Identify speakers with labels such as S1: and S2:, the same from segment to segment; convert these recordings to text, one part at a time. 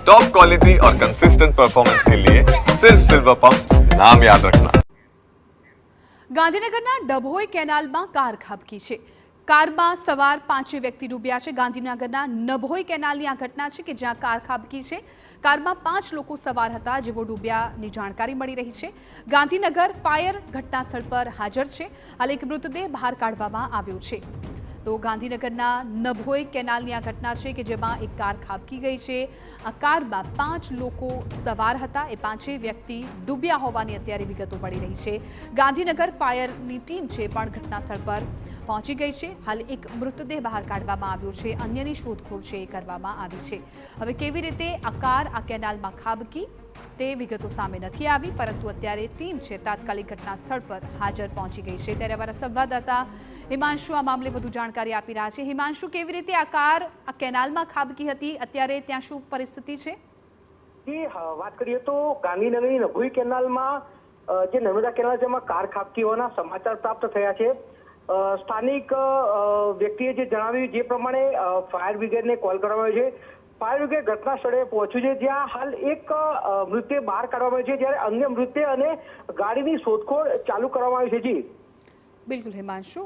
S1: Top quality और consistent performance के लिए सिर्फ सिल्वर पंप नाम याद रखना।
S2: ગાંધીનગરના ડભોઈ કેનાલમાં કાર ખાબકી છે। કારમાં સવાર 5 વ્યક્તિ ડૂબ્યા છે। ગાંધીનગરના નભોઈ કેનાલની આ ઘટના છે કે જ્યાં કાર ખાબકી છે। કારમાં 5 લોકો સવાર હતા જેઓ ડૂબ્યાની જાણકારી મળી રહી છે। ગાંધીનગર ફાયર ઘટના સ્થળ પર હાજર છે। હાલ એક મૃતદેહ બહાર કાઢવામાં આવ્યો છે। તો ગાંધીનગરના નભોઈ કેનાલની આ ઘટના છે કે જેમાં એક કાર ખાબકી ગઈ છે। આ કારમાં 5 લોકો સવાર હતા। એ 5 વ્યક્તિ ડૂબ્યા હોવાની અત્યારે વિગતો મળી રહી છે। ગાંધીનગર ફાયરની ટીમ છે પણ ઘટના સ્થળ પર પહોંચી ગઈ છે। હાલ એક મૃતદેહ બહાર કાઢવામાં આવ્યો છે। અન્યની શોધખોળ છે એ કરવામાં આવી છે। હવે કેવી રીતે આ કાર આ કેનાલમાં ખાબકી તે વિગતો સામે નથી આવી, પરંતુ અત્યારે ટીમ છે તાત્કાલિક ઘટના સ્થળ પર હાજર પહોંચી ગઈ છે। ત્યારે અમારા સંવાદદાતા હિમાંશુ આ મામલે વધુ જાણકારી આપી રહ્યા છે। હિમાંશુ, કેવી રીતે આ કાર આ કેનાલમાં ખાબકી હતી, અત્યારે ત્યાં શું પરિસ્થિતિ છે?
S3: વાત કરીએ તો ગાંધીનગરની નભોઈ કેનાલમાં જે નર્મદા કેનાલ છે એમાં કાર ખાબકી હોવાના સમાચાર પ્રાપ્ત થયા છે। સ્થાનિક વ્યક્તિએ જે જણાવ્યું જે પ્રમાણે ફાયર બ્રિગેડને કોલ કરવામાં આવ્યો છે। ફાયર બ્રિગેડ ઘટના સ્થળે પહોંચ્યું છે, જ્યાં હાલ એક મૃતદેહ બહાર કાઢવામાં આવ્યો છે, જ્યારે અન્ય મૃતદેહ અને ગાડીની શોધખોળ ચાલુ કરવામાં આવી છે। જી
S2: બિલકુલ હિમાંશુ,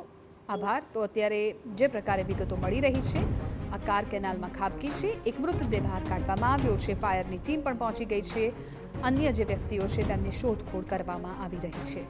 S2: આભાર। તો અત્યારે જે પ્રકારે વિગતો મળી રહી છે, આ કાર કેનાલમાં ખાબકી છે, એક મૃતદેહ બહાર કાઢવામાં આવ્યો છે, ફાયરની ટીમ પણ પહોંચી ગઈ છે, અન્ય જે વ્યક્તિઓ છે તેમની શોધખોળ કરવામાં આવી રહી છે।